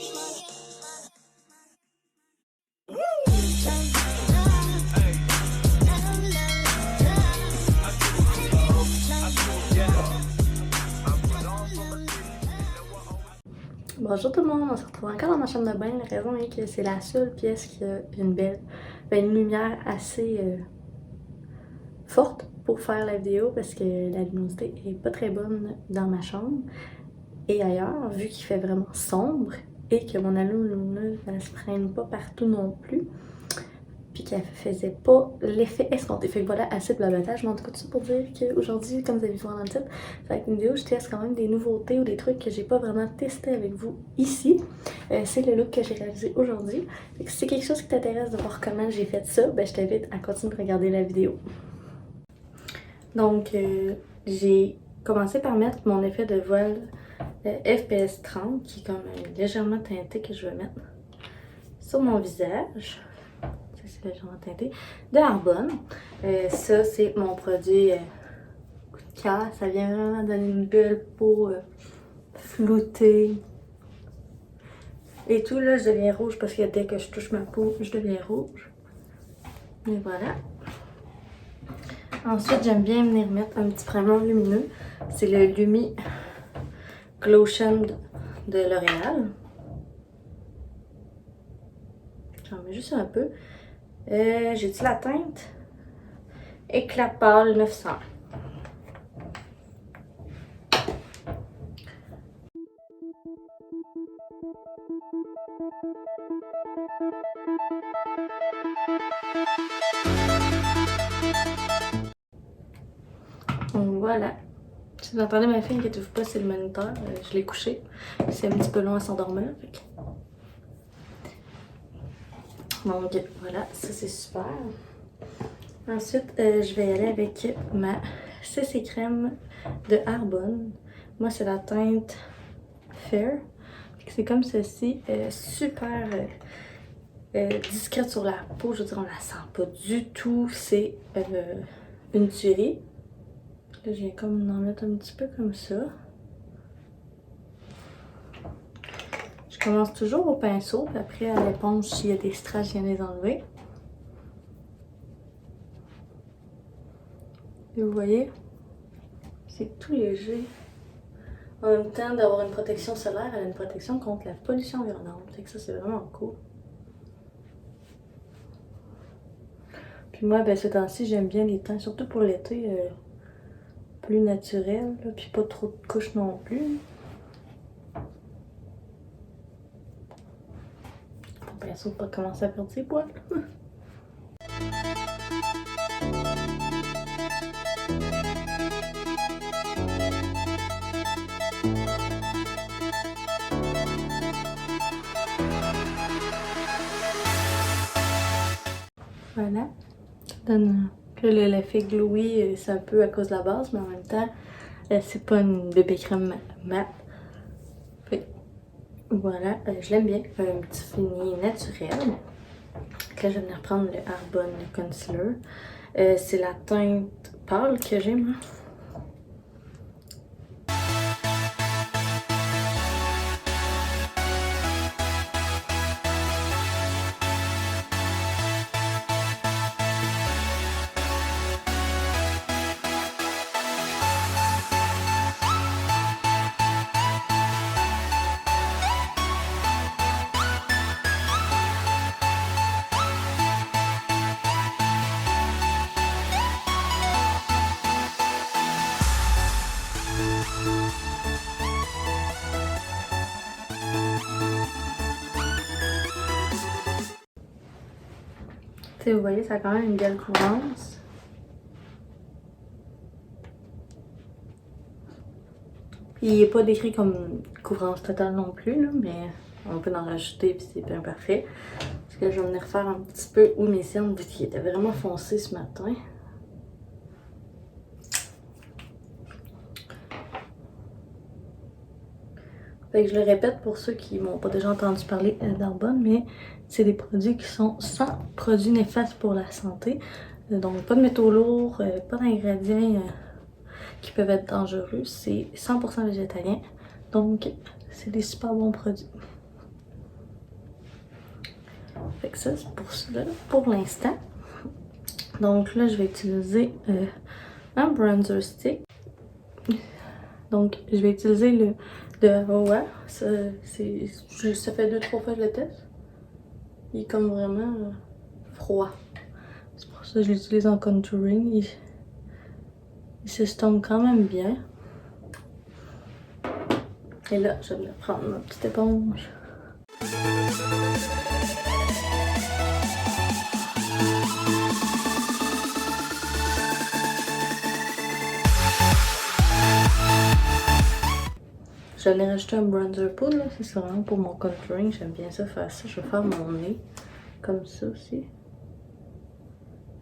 Bonjour tout le monde, on se retrouve encore dans ma chambre de bain. La raison est que c'est la seule pièce qui a une lumière assez forte pour faire la vidéo parce que la luminosité est pas très bonne dans ma chambre. Et ailleurs, vu qu'il fait vraiment sombre et que mon lumineuse ne se prenne pas partout non plus, puis qu'elle faisait pas l'effet escompté. Fait que voilà, assez de blablatage. Mais en tout cas, tout ça pour dire qu'aujourd'hui, comme vous avez vu dans le titre, ça va être une vidéo où je teste quand même des nouveautés ou des trucs que j'ai pas vraiment testé avec vous ici. C'est le look que j'ai réalisé aujourd'hui. Si c'est quelque chose qui t'intéresse de voir comment j'ai fait ça, ben je t'invite à continuer de regarder la vidéo. Donc, j'ai commencé par mettre mon effet de voile FPS 30, qui est comme légèrement teinté, que je vais mettre sur mon visage. C'est légèrement teinté, de Arbonne. Ça, c'est mon produit coup de cœur. Ça vient vraiment donner une belle peau floutée. Et tout, là, je deviens rouge parce que dès que je touche ma peau, je deviens rouge. Et voilà. Ensuite, j'aime bien venir mettre un petit primer lumineux. C'est le Lumi Glotion de L'Oréal. J'en mets juste un peu. J'ai-tu la teinte? Éclat pâle 900. Donc voilà. Si vous entendez ma fille, inquiétez-vous pas, c'est le moniteur. Je l'ai couché. C'est un petit peu long à s'endormir. Donc voilà, ça c'est super. Ensuite, je vais y aller avec ma CC crème de Arbonne. Moi, c'est la teinte Fair. C'est comme ceci, super discrète sur la peau. Je veux dire, on la sent pas du tout. C'est une tuerie. Là, je viens comme en mettre un petit peu comme ça. Je commence toujours au pinceau, puis après à l'éponge s'il y a des strass, je viens les enlever. Et vous voyez, c'est tout léger. En même temps, d'avoir une protection solaire, elle a une protection contre la pollution environnante. Fait que ça, c'est vraiment cool. Puis moi, ben, ce temps-ci, j'aime bien les teints, surtout pour l'été, plus naturel, là, puis pas trop de couches non plus. Pour bien sûr pas commencer à perdre ses poils. Voilà. Ça donne l'effet glowy, c'est un peu à cause de la base, mais en même temps, c'est pas une bébé crème mat. Voilà, je l'aime bien. Un petit fini naturel. Donc là, je vais venir prendre le Arbonne Concealer. C'est la teinte pâle que j'ai, moi. T'sais, vous voyez, ça a quand même une belle couvrance. Puis il n'est pas décrit comme couvrance totale non plus, là, mais on peut en rajouter puis c'est bien parfait. Parce que je vais venir faire un petit peu où mes cernes, vu qu'ils étaient vraiment foncés ce matin. Fait que je le répète pour ceux qui m'ont pas déjà entendu parler d'Arbonne, mais c'est des produits qui sont sans produits néfastes pour la santé. Donc pas de métaux lourds, pas d'ingrédients qui peuvent être dangereux. C'est 100% végétalien. Donc c'est des super bons produits. Fait que ça, c'est pour ça, pour l'instant. Donc là, je vais utiliser un bronzer stick. Donc, je vais utiliser le de Aroa. Ça fait 2-3 fois que je le teste. Il est comme vraiment froid. C'est pour ça que je l'utilise en contouring. Il s'estompe quand même bien. Et là, je vais prendre ma petite éponge. J'en ai rajouté un bronzer poudre, là. C'est vraiment pour mon contouring. J'aime bien ça faire ça. Je vais faire mon nez comme ça aussi.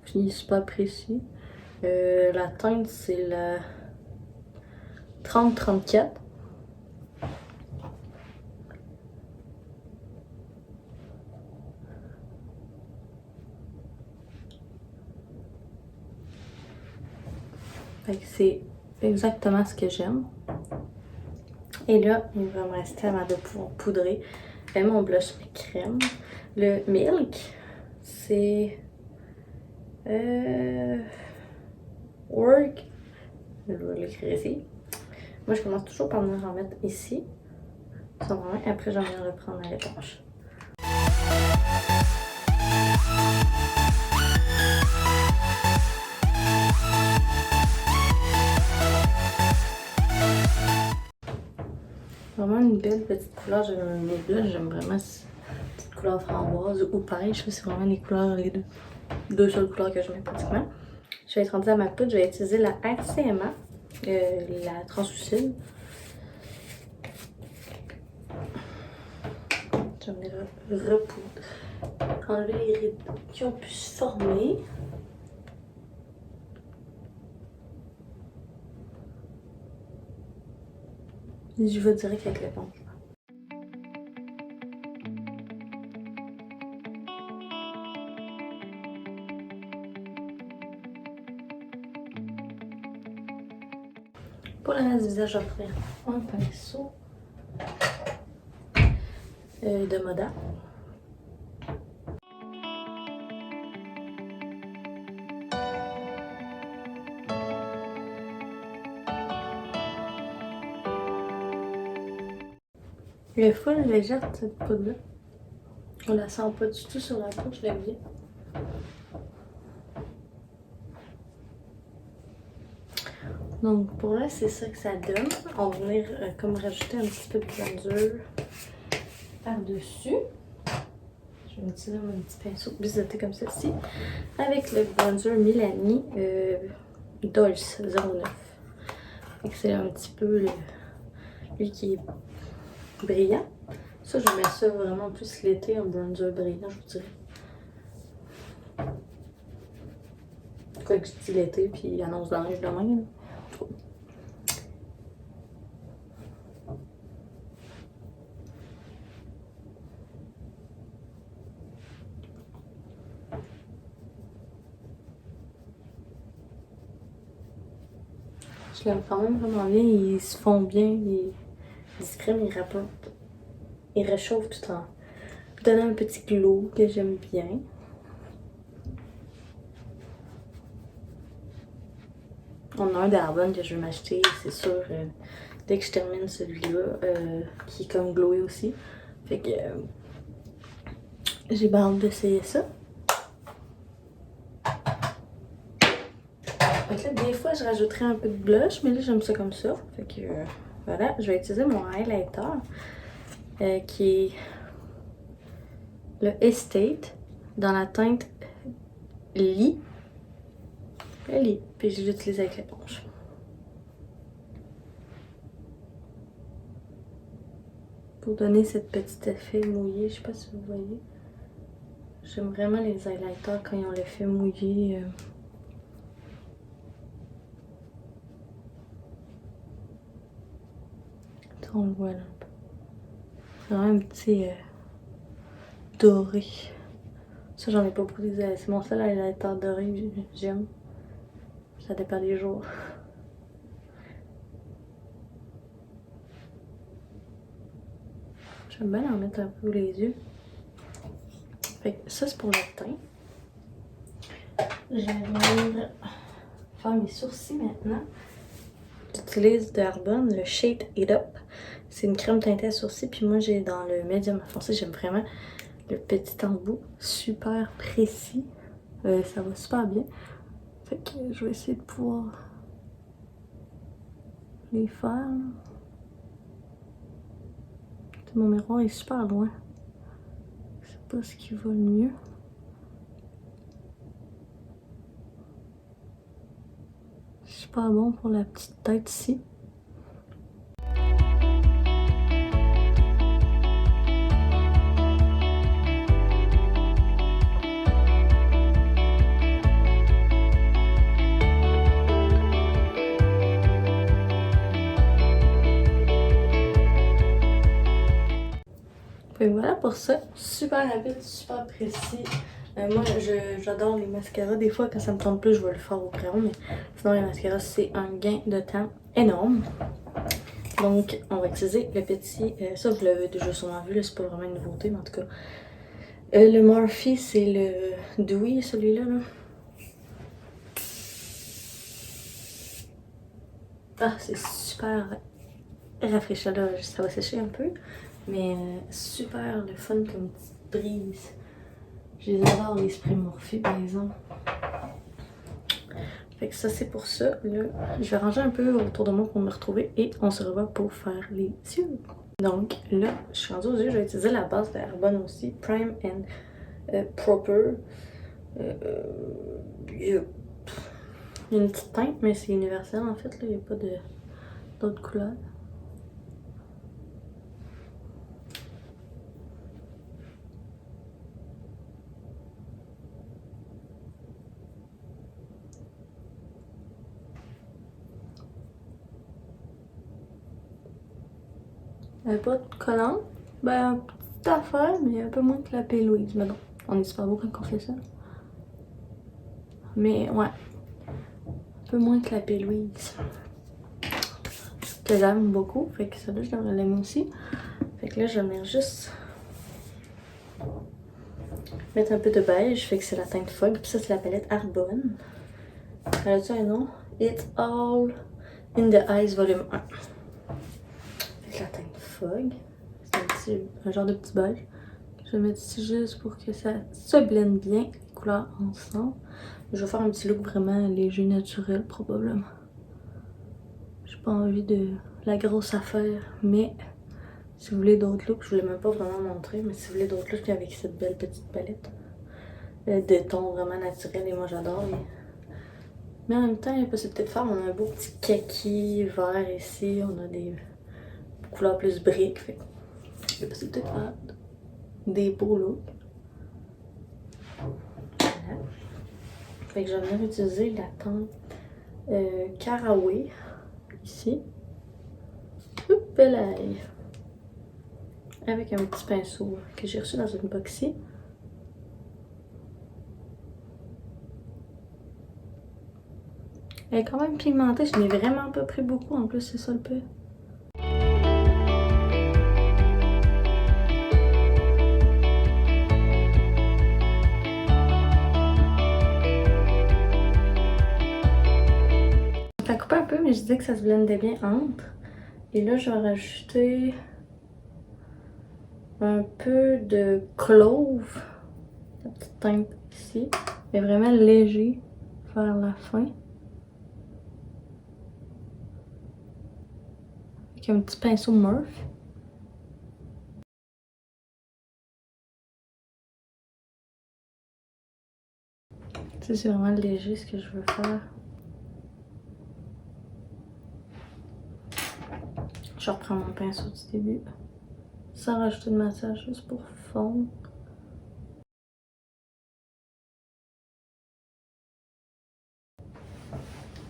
Puis il est super précis. La teinte, c'est la 30-34. Fait que c'est exactement ce que j'aime. Et là, il va me rester avant de pouvoir poudrer mon blush crème. Le Milk, c'est Work. Je vais l'écrire ici. Moi, je commence toujours par me remettre ici. Ça va, après, j'en viens le prendre à l'éponge. Vraiment une belle petite couleur. Mes blushs, j'aime vraiment cette petite couleur framboise ou pêche. C'est vraiment les couleurs, les deux seules couleurs que je mets pratiquement. Je vais être rendue à ma poudre. Je vais utiliser la RCMA, la translucide. Je vais venir repoudre. Enlever les rides qui ont pu se former. Et je vais direct avec l'éponge. Pour le reste du visage, je vais prendre un pinceau de Moda. Elle est full légère cette poudre-là. On la sent pas du tout sur la peau, je l'aime bien. Donc pour là, c'est ça que ça donne. On va venir comme rajouter un petit peu de bronzer par-dessus. Je vais utiliser mon petit pinceau biseauté comme ceci. Avec le bronzer Milani Dolce 09. C'est un petit peu lui qui est brillant. Ça, je mets ça vraiment plus l'été, un bronzer brillant, je vous dirais. Quoi que je dis l'été, puis il annonce dans l'âge demain. Je l'aime quand même vraiment bien, ils se font bien, ils discrets, mais ils rapportent. Ils réchauffent tout en donnant un petit glow que j'aime bien. On a un d'Arbonne que je vais m'acheter, c'est sûr, dès que je termine celui-là, qui est comme glowé aussi. Fait que j'ai bien hâte d'essayer ça. Fait que là, des fois, je rajouterais un peu de blush, mais là, j'aime ça comme ça. Fait que voilà, je vais utiliser mon highlighter qui est le Estate dans la teinte Lit. Le Lit. Puis je l'utilise avec l'éponge. Pour donner cette petite effet mouillé, je sais pas si vous voyez. J'aime vraiment les highlighters quand ils ont l'effet mouillé. On le voit là. C'est vraiment un petit doré. Ça, j'en ai pas beaucoup utilisé. C'est mon seul highlighter doré que j'aime. Ça dépend des jours. J'aime bien en mettre un peu les yeux. Fait que ça, c'est pour le teint. Je vais venir faire mes sourcils maintenant. J'utilise de Arbonne le Shade It Up. C'est une crème teintée à sourcils. Puis moi, j'ai dans le médium foncé, j'aime vraiment le petit embout. Super précis. Ça va super bien. Fait que je vais essayer de pouvoir les faire. Mon miroir est super loin. Je sais pas ce qui va le mieux. Super bon pour la petite tête ici. Et voilà pour ça. Super rapide, super précis. Moi, j'adore les mascaras. Des fois, quand ça me tente plus, je vais le faire au crayon. Mais sinon, les mascaras, c'est un gain de temps énorme. Donc, on va utiliser le petit... ça, vous l'avez déjà sûrement vu. C'est pas vraiment une nouveauté, mais en tout cas. Le Morphe, c'est le Dewy, celui-là. Là. Ah, c'est super rafraîchissant. Là, ça va sécher un peu. Mais super le fun comme petite brise. Je les adore, les sprays Morphe, par exemple. Fait que ça, c'est pour ça. Là, je vais ranger un peu autour de moi pour me retrouver et on se revoit pour faire les yeux. Donc là, je suis rendue aux yeux. Je vais utiliser la base de Arbonne aussi. Prime and Proper. Il y a une petite teinte, mais c'est universel en fait. Il n'y a pas d'autres couleurs. Pas de collant. Ben, petite affaire, mais un peu moins que la P-Louise. Mais non, on est super beau quand on fait ça. Mais ouais, un peu moins que la P-Louise. Que j'aime beaucoup. Fait que ça là, je devrais l'aimer aussi. Fait que là, je vais venir juste mettre un peu de beige. Fait que c'est la teinte Fog. Puis ça, c'est la palette Arbonne. Elle a-tu un nom? It's All in the Eyes Volume 1. Fait que la teinte Fog. C'est un genre de petit beige. Je vais mettre ici juste pour que ça se blende bien les couleurs ensemble. Je vais faire un petit look vraiment léger, naturel probablement. J'ai pas envie de la grosse affaire, mais si vous voulez d'autres looks, je vous l'ai même pas vraiment montré, mais si vous voulez d'autres looks avec cette belle petite palette de tons vraiment naturels, et moi j'adore. Mais en même temps, il y a possibilité de faire, on a un beau petit kaki vert ici, on a des couleurs plus briques, fait il y a possibilité de faire des beaux looks. Voilà. Fait que je vais venir utiliser la teinte Caraway ici. Oups là, avec un petit pinceau que j'ai reçu dans une boxie. Elle est quand même pigmentée, je n'ai vraiment pas pris beaucoup en plus, c'est ça le peu. Ça coupe un peu, mais je disais que ça se blendait bien entre. Et là, je vais rajouter un peu de clove, la petite teinte ici, mais vraiment léger vers la fin. Avec un petit pinceau Morphe. Tu sais, c'est vraiment léger ce que je veux faire. Je reprends mon pinceau du début, sans rajouter de massage, juste pour fondre.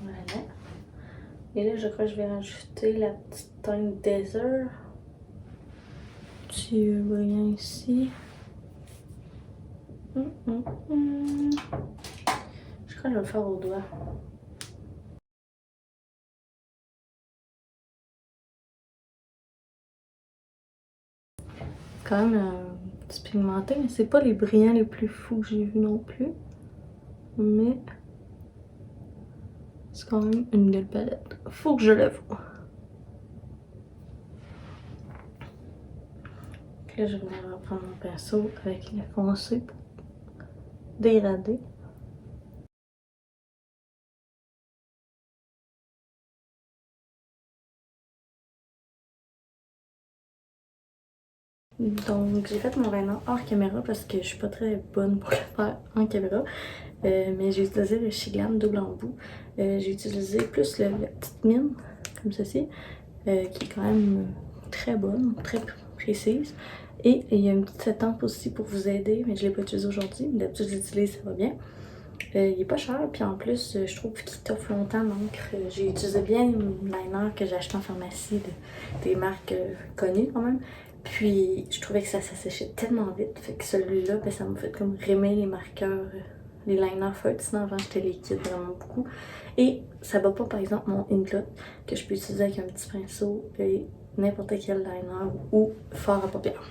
Voilà. Et là, je crois que je vais rajouter la petite teinte Desert. Petit brillant ici. Je crois que je vais le faire au doigt. C'est quand même un petit pigmenté, mais c'est pas les brillants les plus fous que j'ai vus non plus. Mais c'est quand même une belle palette. Faut que je l'avoue. Là, je vais reprendre mon pinceau avec les foncés pour dégrader. Donc, j'ai fait mon liner hors caméra parce que je suis pas très bonne pour le faire en caméra. Mais j'ai utilisé le Shiglam double embout. J'ai utilisé plus la petite mine, comme ceci, qui est quand même très bonne, très précise. Et il y a une petite étampe aussi pour vous aider, mais je l'ai pas utilisé aujourd'hui. D'habitude, je l'utilise, ça va bien. Il est pas cher, puis en plus, je trouve qu'il t'offre longtemps l'encre. J'ai utilisé bien le liner que j'ai acheté en pharmacie, des marques connues quand même. Puis je trouvais que ça s'asséchait tellement vite, fait que celui-là, ben, ça m'a fait comme rimer les marqueurs, les liners feutres. Sinon avant j'étais liquide vraiment beaucoup. Et ça bat pas par exemple mon Inkblot que je peux utiliser avec un petit pinceau et n'importe quel liner ou fard à paupières.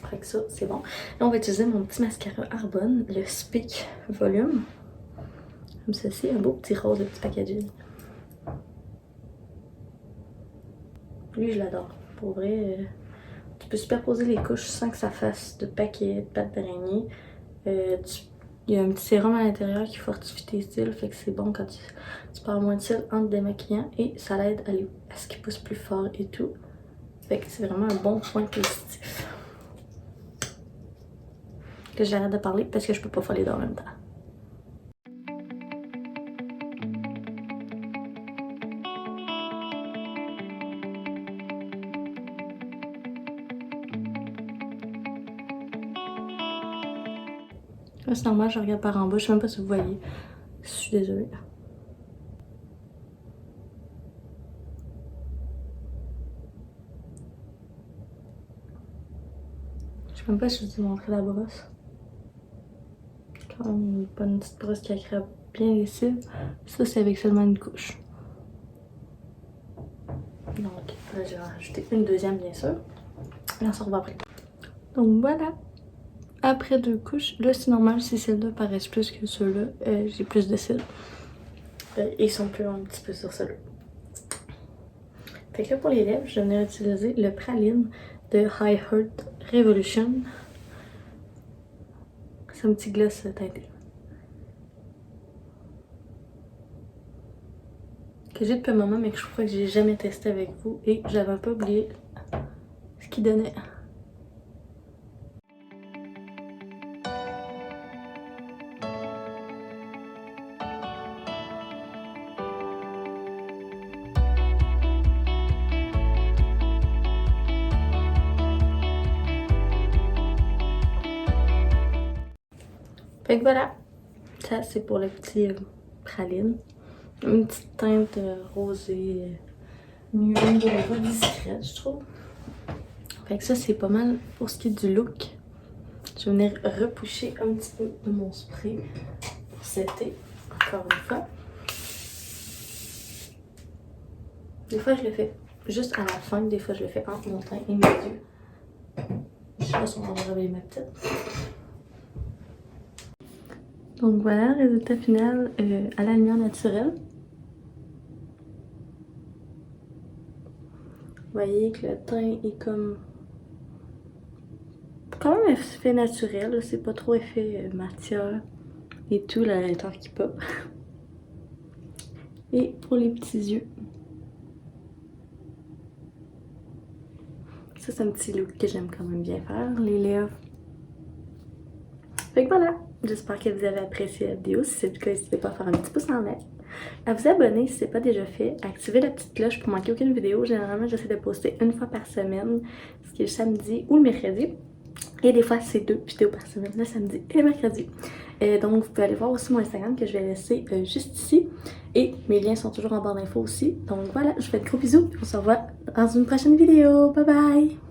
Fait que ça, c'est bon. Là, on va utiliser mon petit mascara Arbonne, le Speak Volume. Comme ceci, un beau petit rose de petit packaging. Lui, je l'adore. Pour vrai, tu peux superposer les couches sans que ça fasse de paquet, de pâte d'araignée. Il y a un petit sérum à l'intérieur qui fortifie tes cils, fait que c'est bon quand tu perds moins de cils en te démaquillant et ça l'aide à ce qu'il pousse plus fort et tout. Fait que c'est vraiment un bon point positif. Que j'arrête de parler parce que je peux pas faire les deux en même temps. Là, c'est normal, je regarde par en bas, je sais même pas si vous voyez. Je suis désolée. Je sais même pas si je vous ai montré la brosse. Quand même pas une petite brosse qui accroche bien les cils. Ça, c'est avec seulement une couche. Donc, là, j'ai rajouté une deuxième, bien sûr. Et on se revoit après. Donc, voilà. Après 2 couches, là, c'est normal si celles-là paraissent plus que ceux-là. J'ai plus de cils. Ils sont plus longs un petit peu sur ceux-là. Fait que là, pour les lèvres, je venais utiliser le Praline de High Heart Revolution. C'est un petit gloss teinté. Que j'ai depuis un moment, mais que je crois que j'ai jamais testé avec vous. Et j'avais un peu oublié ce qu'il donnait. Fait que voilà, ça c'est pour le petit praline. Une petite teinte rosée, nude, discrète je trouve. Fait que ça c'est pas mal pour ce qui est du look. Je vais venir repoucher un petit peu de mon spray pour setter, encore une fois. Des fois je le fais juste à la fin, des fois je le fais entre mon teint et mes yeux. Je sais pas si on va réveiller ma petite. Donc voilà le résultat final à la lumière naturelle. Vous voyez que le teint est comme quand même effet naturel, c'est pas trop effet matière et tout, la l'intérieur qui pop. Et pour les petits yeux, ça c'est un petit look que j'aime quand même bien faire, les lèvres. Fait que voilà, j'espère que vous avez apprécié la vidéo. Si c'est le cas, n'hésitez pas à faire un petit pouce en l'air, à vous abonner si ce n'est pas déjà fait, à activer la petite cloche pour manquer aucune vidéo. Généralement, j'essaie de poster une fois par semaine, ce qui est le samedi ou le mercredi. Et des fois, c'est 2 vidéos par semaine, le samedi et le mercredi. Donc, vous pouvez aller voir aussi mon Instagram que je vais laisser juste ici. Et mes liens sont toujours en barre d'infos aussi. Donc voilà, je vous fais de gros bisous. On se revoit dans une prochaine vidéo. Bye bye!